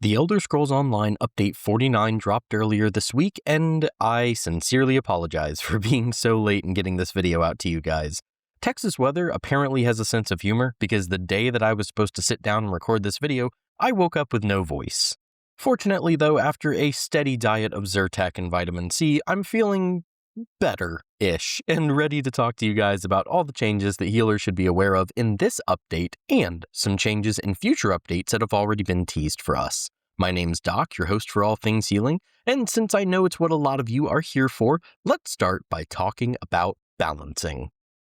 The Elder Scrolls Online Update 49 dropped earlier this week, and I sincerely apologize for being so late in getting this video out to you guys. Texas weather apparently has a sense of humor because the day that I was supposed to sit down and record this video, I woke up with no voice. Fortunately though, after a steady diet of Zyrtec and vitamin C, I'm feeling better-ish and ready to talk to you guys about all the changes that healers should be aware of in this update and some changes in future updates that have already been teased for us. My name's Doc, your host for all things healing, and since I know it's what a lot of you are here for, let's start by talking about balancing.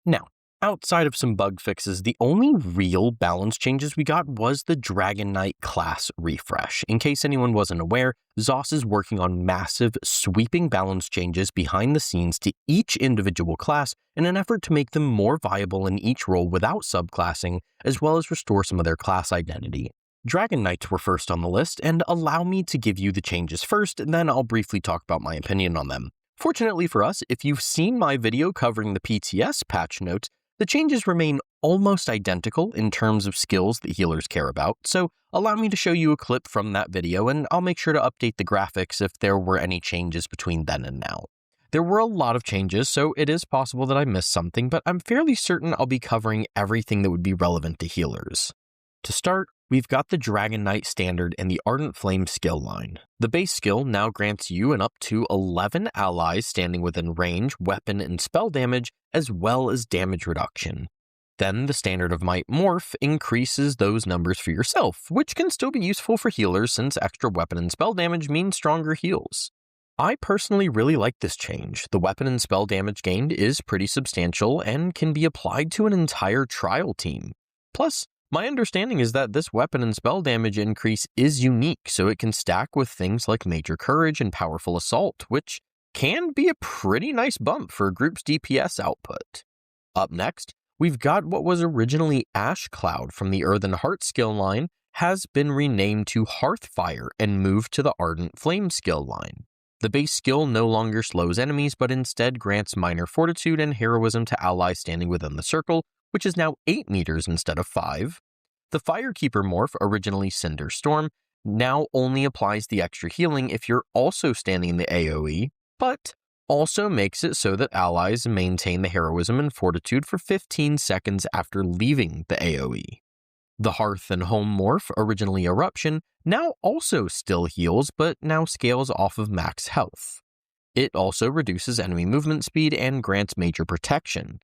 Now, outside of some bug fixes, the only real balance changes we got was the Dragonknight Class Refresh. In case anyone wasn't aware, ZOS is working on massive, sweeping balance changes behind the scenes to each individual class in an effort to make them more viable in each role without subclassing, as well as restore some of their class identity. Dragonknights were first on the list, and allow me to give you the changes first, and then I'll briefly talk about my opinion on them. Fortunately for us, if you've seen my video covering the PTS patch notes, the changes remain almost identical in terms of skills that healers care about, so allow me to show you a clip from that video, and I'll make sure to update the graphics if there were any changes between then and now. There were a lot of changes, so it is possible that I missed something, but I'm fairly certain I'll be covering everything that would be relevant to healers. To start, we've got the Dragonknight Standard and the Ardent Flame skill line. The base skill now grants you and up to 11 allies standing within range, weapon, and spell damage, as well as damage reduction. Then the Standard of Might Morph increases those numbers for yourself, which can still be useful for healers since extra weapon and spell damage means stronger heals. I personally really like this change. The weapon and spell damage gained is pretty substantial and can be applied to an entire trial team. Plus, my understanding is that this weapon and spell damage increase is unique, so it can stack with things like Major Courage and Powerful Assault, which can be a pretty nice bump for a group's DPS output. Up next, we've got what was originally Ash Cloud from the Earthen Heart skill line has been renamed to Hearthfire and moved to the Ardent Flame skill line. The base skill no longer slows enemies, but instead grants minor fortitude and heroism to allies standing within the circle, which is now 8 meters instead of 5. The Firekeeper morph, originally Cinder Storm, now only applies the extra healing if you're also standing in the AoE, but also makes it so that allies maintain the heroism and fortitude for 15 seconds after leaving the AoE. The Hearth and Home morph, originally Eruption, now also still heals, but now scales off of max health. It also reduces enemy movement speed and grants major protection.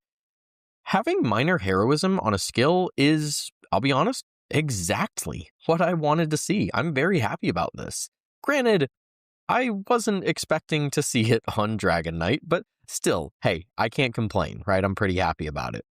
Having minor heroism on a skill is, I'll be honest, exactly what I wanted to see. I'm very happy about this. Granted, I wasn't expecting to see it on Dragonknight, but still, hey, I can't complain, right? I'm pretty happy about it.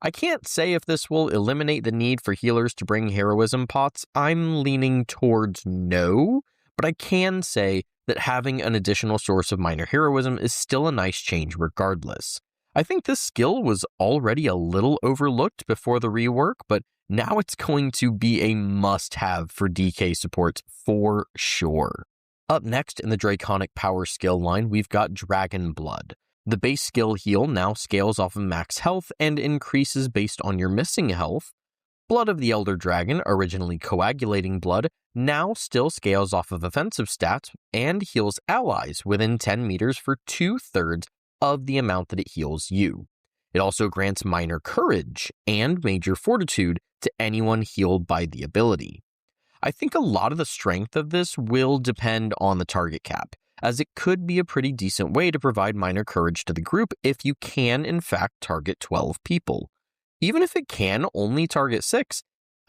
I can't say if this will eliminate the need for healers to bring heroism pots. I'm leaning towards no, but I can say that having an additional source of minor heroism is still a nice change regardless. I think this skill was already a little overlooked before the rework, but now it's going to be a must-have for DK supports for sure. Up next in the Draconic Power skill line, we've got Dragon Blood. The base skill heal now scales off of max health and increases based on your missing health. Blood of the Elder Dragon, originally Coagulating Blood, now still scales off of offensive stats and heals allies within 10 meters for 2/3 of the amount that it heals you. It also grants minor courage and major fortitude to anyone healed by the ability. I think a lot of the strength of this will depend on the target cap, as it could be a pretty decent way to provide minor courage to the group if you can in fact target 12 people. Even if it can only target 6,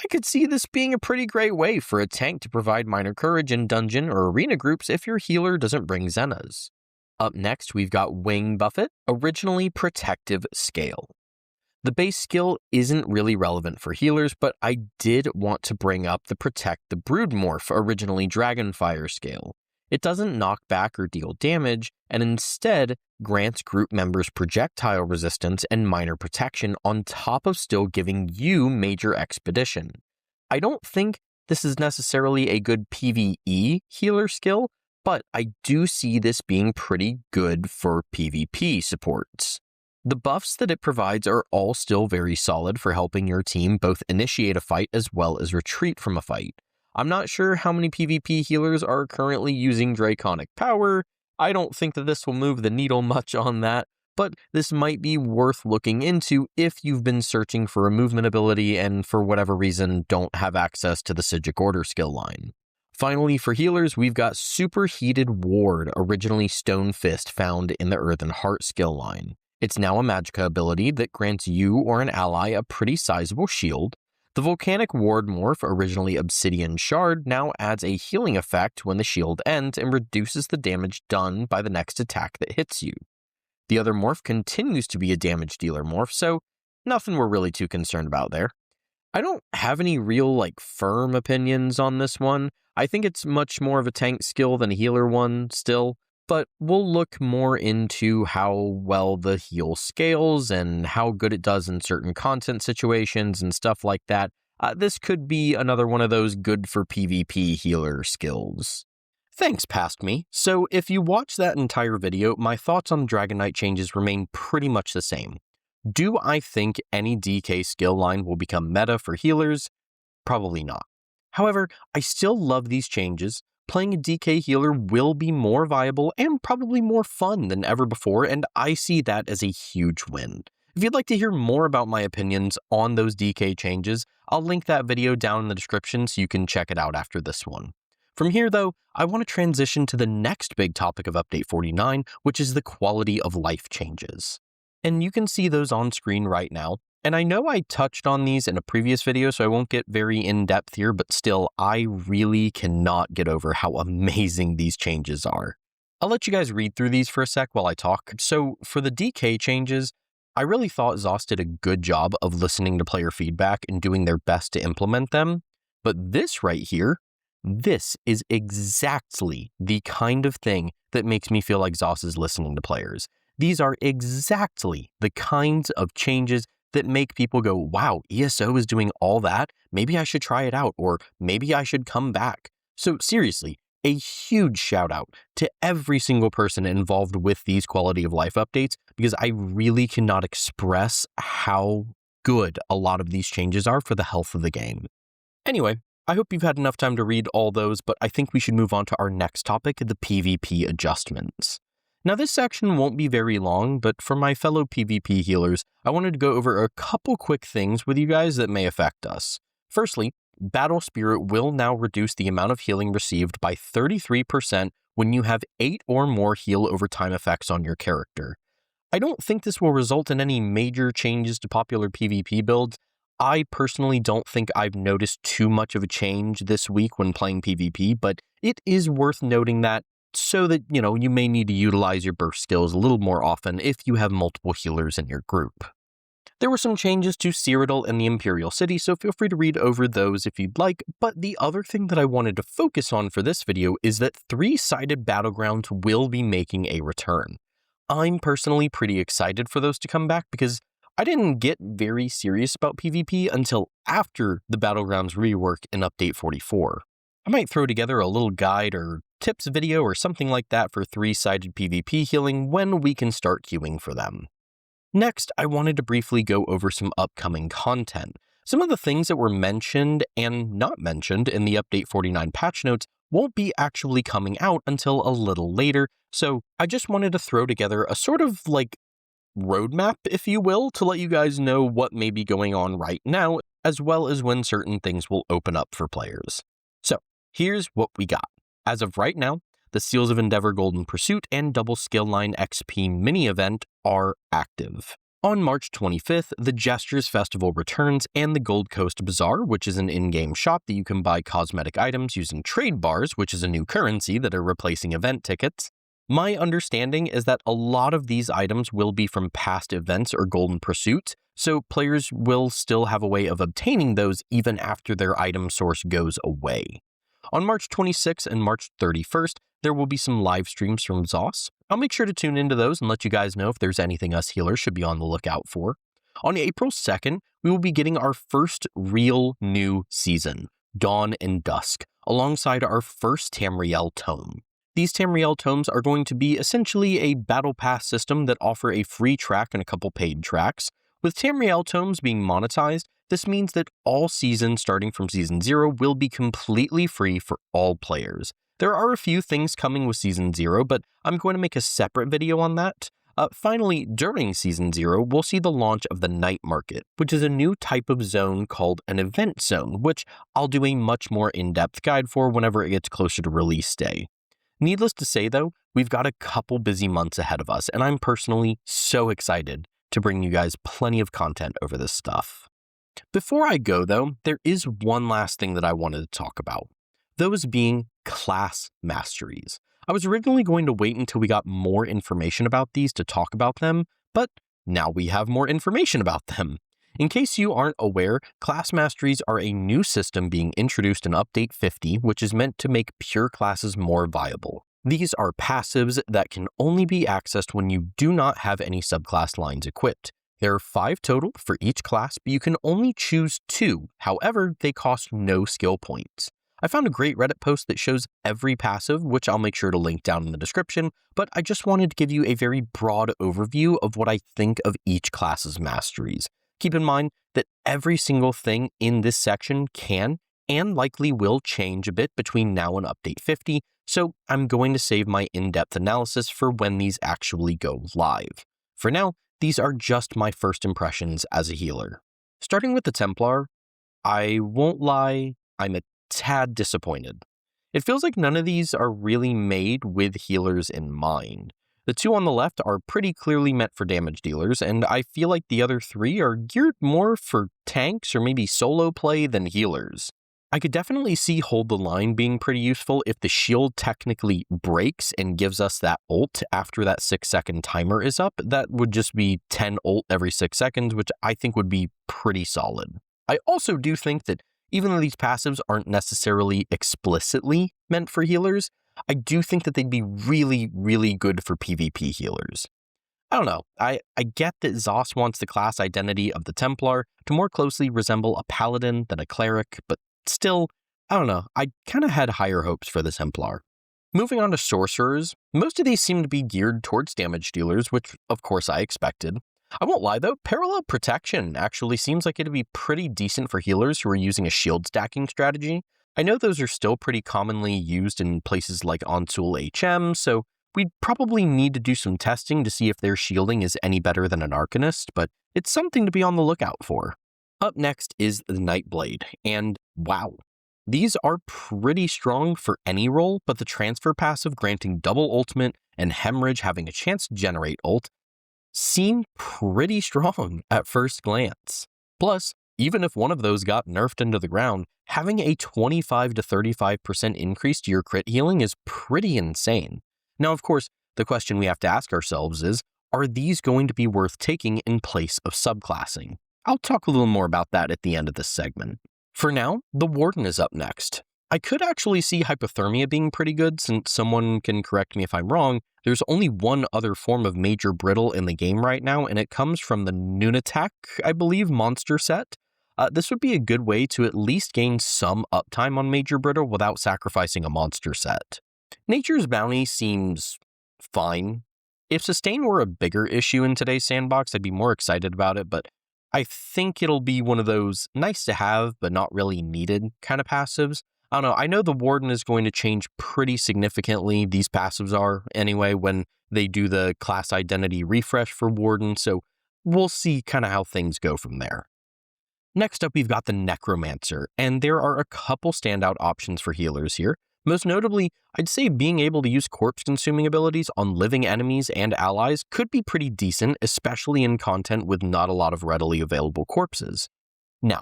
I could see this being a pretty great way for a tank to provide minor courage in dungeon or arena groups if your healer doesn't bring Zenas. Up next, we've got Wing Buffet, originally Protective Scale. The base skill isn't really relevant for healers, but I did want to bring up the Protect the Brood morph, originally Dragonfire scale. It doesn't knock back or deal damage, and instead grants group members projectile resistance and minor protection on top of still giving you major expedition. I don't think this is necessarily a good PvE healer skill, but I do see this being pretty good for PvP supports. The buffs that it provides are all still very solid for helping your team both initiate a fight as well as retreat from a fight. I'm not sure how many PvP healers are currently using Draconic Power. I don't think that this will move the needle much on that, but this might be worth looking into if you've been searching for a movement ability and for whatever reason don't have access to the Psijic Order skill line. Finally, for healers, we've got Superheated Ward, originally Stone Fist, found in the Earthen Heart skill line. It's now a magicka ability that grants you or an ally a pretty sizable shield. The Volcanic Ward morph, originally Obsidian Shard, now adds a healing effect when the shield ends and reduces the damage done by the next attack that hits you. The other morph continues to be a damage dealer morph, so nothing we're really too concerned about there. I don't have any real, firm opinions on this one. I think it's much more of a tank skill than a healer one still, but we'll look more into how well the heal scales and how good it does in certain content situations and stuff like that. This could be another one of those good for PvP healer skills. Thanks, Past Me. So if you watch that entire video, my thoughts on Dragonknight changes remain pretty much the same. Do I think any DK skill line will become meta for healers? Probably not. However, I still love these changes. Playing a DK healer will be more viable and probably more fun than ever before, and I see that as a huge win. If you'd like to hear more about my opinions on those DK changes, I'll link that video down in the description so you can check it out after this one. From here, though, I want to transition to the next big topic of Update 49, which is the quality of life changes. And you can see those on screen right now. And I know I touched on these in a previous video, so I won't get very in-depth here, but still, I really cannot get over how amazing these changes are. I'll let you guys read through these for a sec while I talk. So for the DK changes, I really thought ZOS did a good job of listening to player feedback and doing their best to implement them. But this right here, this is exactly the kind of thing that makes me feel like ZOS is listening to players. These are exactly the kinds of changes that make people go, wow, ESO is doing all that? Maybe I should try it out, or maybe I should come back. So seriously, a huge shout out to every single person involved with these quality of life updates, because I really cannot express how good a lot of these changes are for the health of the game. Anyway, I hope you've had enough time to read all those, but I think we should move on to our next topic, the PvP adjustments. Now, this section won't be very long, but for my fellow PvP healers, I wanted to go over a couple quick things with you guys that may affect us. Firstly, Battle Spirit will now reduce the amount of healing received by 33% when you have 8 or more heal over time effects on your character. I don't think this will result in any major changes to popular PvP builds. I personally don't think I've noticed too much of a change this week when playing PvP, but it is worth noting that so that, you may need to utilize your burst skills a little more often if you have multiple healers in your group. There were some changes to Cyrodiil and the Imperial City, so feel free to read over those if you'd like, but the other thing that I wanted to focus on for this video is that 3-sided battlegrounds will be making a return. I'm personally pretty excited for those to come back because I didn't get very serious about PvP until after the Battlegrounds rework in Update 44. I might throw together a little guide or tips video or something like that for 3-sided PvP healing when we can start queuing for them. Next, I wanted to briefly go over some upcoming content. Some of the things that were mentioned and not mentioned in the Update 49 patch notes won't be actually coming out until a little later, so I just wanted to throw together a sort of roadmap, if you will, to let you guys know what may be going on right now, as well as when certain things will open up for players. So, here's what we got. As of right now, the Seals of Endeavor Golden Pursuit and Double Skill Line XP mini event are active. On March 25th, the Gestures Festival returns and the Gold Coast Bazaar, which is an in-game shop that you can buy cosmetic items using trade bars, which is a new currency that are replacing event tickets. My understanding is that a lot of these items will be from past events or Golden Pursuits, so players will still have a way of obtaining those even after their item source goes away. On March 26th and March 31st, there will be some live streams from ZOS. I'll make sure to tune into those and let you guys know if there's anything us healers should be on the lookout for. On April 2nd, we will be getting our first real new season, Dawn and Dusk, alongside our first Tamriel tome. These Tamriel tomes are going to be essentially a battle pass system that offer a free track and a couple paid tracks. With Tamriel tomes being monetized, This means that all seasons starting from Season 0 will be completely free for all players. There are a few things coming with Season 0, but I'm going to make a separate video on that. Finally, during Season 0, we'll see the launch of the Night Market, which is a new type of zone called an event zone, which I'll do a much more in-depth guide for whenever it gets closer to release day. Needless to say, though, we've got a couple busy months ahead of us, and I'm personally so excited to bring you guys plenty of content over this stuff. Before I go, though, there is one last thing that I wanted to talk about, those being class masteries. I was originally going to wait until we got more information about these to talk about them, but now we have more information about them. In case you aren't aware, class masteries are a new system being introduced in Update 50, which is meant to make pure classes more viable. These are passives that can only be accessed when you do not have any subclass lines equipped. There are 5 total for each class, but you can only choose 2. However, they cost no skill points. I found a great Reddit post that shows every passive, which I'll make sure to link down in the description, but I just wanted to give you a very broad overview of what I think of each class's masteries. Keep in mind that every single thing in this section can and likely will change a bit between now and Update 50, so I'm going to save my in-depth analysis for when these actually go live. For now, these are just my first impressions as a healer. Starting with the Templar, I won't lie, I'm a tad disappointed. It feels like none of these are really made with healers in mind. The 2 on the left are pretty clearly meant for damage dealers, and I feel like the other 3 are geared more for tanks or maybe solo play than healers. I could definitely see Hold the Line being pretty useful if the shield technically breaks and gives us that ult after that 6-second timer is up. That would just be 10 ult every 6 seconds, which I think would be pretty solid. I also do think that even though these passives aren't necessarily explicitly meant for healers, I do think that they'd be really, really good for PvP healers. I don't know, I get that Zos wants the class identity of the Templar to more closely resemble a paladin than a cleric, but still, I don't know, I kind of had higher hopes for the Templar. Moving on to sorcerers, most of these seem to be geared towards damage dealers, which of course I expected. I won't lie though, Parallel Protection actually seems like it'd be pretty decent for healers who are using a shield stacking strategy. I know those are still pretty commonly used in places like Onsul HM, so we'd probably need to do some testing to see if their shielding is any better than an Arcanist, but it's something to be on the lookout for. Up next is the Nightblade, and wow, these are pretty strong for any role, but the transfer passive granting double ultimate and Hemorrhage having a chance to generate ult seem pretty strong at first glance. Plus, even if one of those got nerfed into the ground, having a 25 to 35% increase to your crit healing is pretty insane. Now, of course, the question we have to ask ourselves is, are these going to be worth taking in place of subclassing? I'll talk a little more about that at the end of this segment. For now, the Warden is up next. I could actually see Hypothermia being pretty good, since someone can correct me if I'm wrong. There's only one other form of Major Brittle in the game right now, and it comes from the Nunatak, I believe, monster set. This would be a good way to at least gain some uptime on Major Brittle without sacrificing a monster set. Nature's Bounty seems fine. If Sustain were a bigger issue in today's sandbox, I'd be more excited about it, but I think it'll be one of those nice to have but not really needed kind of passives. I don't know, I know the Warden is going to change pretty significantly, these passives are anyway, when they do the class identity refresh for Warden, so we'll see kind of how things go from there. Next up, we've got the Necromancer, and there are a couple standout options for healers here. Most notably, I'd say being able to use corpse-consuming abilities on living enemies and allies could be pretty decent, especially in content with not a lot of readily available corpses. Now,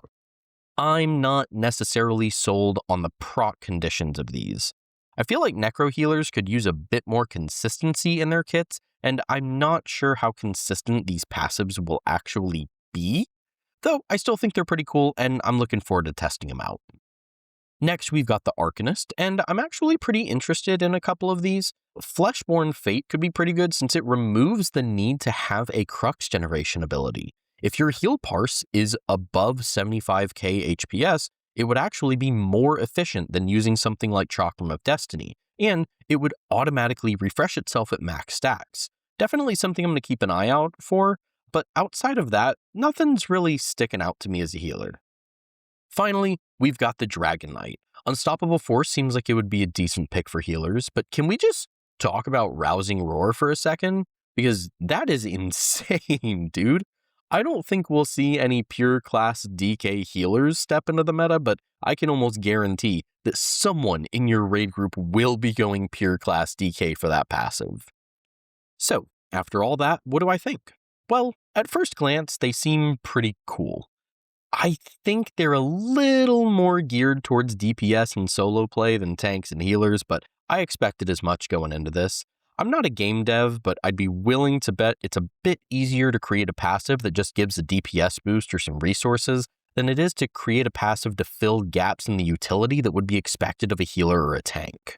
I'm not necessarily sold on the proc conditions of these. I feel like necro healers could use a bit more consistency in their kits, and I'm not sure how consistent these passives will actually be, though I still think they're pretty cool and I'm looking forward to testing them out. Next, we've got the Arcanist, and I'm actually pretty interested in a couple of these. Fleshborn Fate could be pretty good since it removes the need to have a Crux generation ability. If your heal parse is above 75k HPS, it would actually be more efficient than using something like Chakram of Destiny, and it would automatically refresh itself at max stacks. Definitely something I'm going to keep an eye out for. but outside of that, nothing's really sticking out to me as a healer. Finally, we've got the Dragonknight. Unstoppable Force seems like it would be a decent pick for healers, but can we just talk about Rousing Roar for a second? Because that is insane, dude. I don't think we'll see any pure class DK healers step into the meta, but I can almost guarantee that someone in your raid group will be going pure class DK for that passive. So, after all that, what do I think? Well, at first glance, they seem pretty cool. I think they're a little more geared towards DPS and solo play than tanks and healers, but I expected as much going into this. I'm not a game dev, but I'd be willing to bet it's a bit easier to create a passive that just gives a DPS boost or some resources than it is to create a passive to fill gaps in the utility that would be expected of a healer or a tank.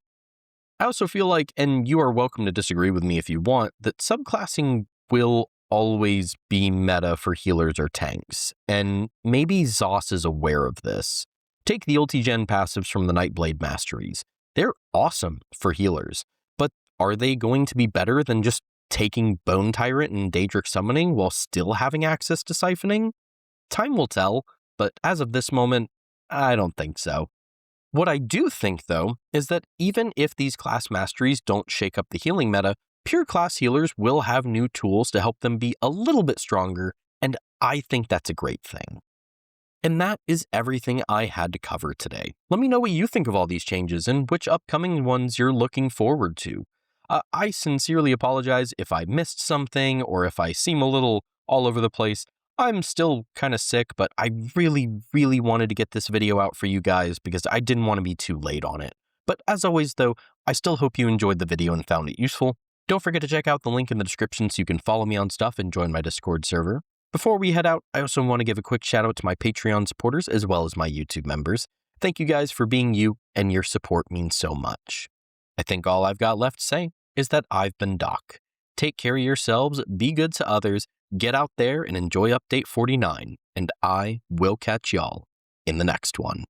I also feel like, and you are welcome to disagree with me if you want, that subclassing will always be meta for healers or tanks, and maybe ZOS is aware of this. Take the ulti-gen passives from the Nightblade Masteries. They're awesome for healers, but are they going to be better than just taking Bone Tyrant and Daedric Summoning while still having access to Siphoning? Time will tell, but as of this moment, I don't think so. What I do think, though, is that even if these class masteries don't shake up the healing meta, pure class healers will have new tools to help them be a little bit stronger, and I think that's a great thing. And that is everything I had to cover today. Let me know what you think of all these changes and which upcoming ones you're looking forward to. I sincerely apologize if I missed something or if I seem a little all over the place. I'm still kind of sick, but I really wanted to get this video out for you guys because I didn't want to be too late on it. But as always, though, I still hope you enjoyed the video and found it useful. Don't forget to check out the link in the description so you can follow me on stuff and join my Discord server. Before we head out, I also want to give a quick shout out to my Patreon supporters as well as my YouTube members. Thank you guys for being you, and your support means so much. I think all I've got left to say is that I've been Doc. Take care of yourselves, be good to others, get out there and enjoy Update 49, and I will catch y'all in the next one.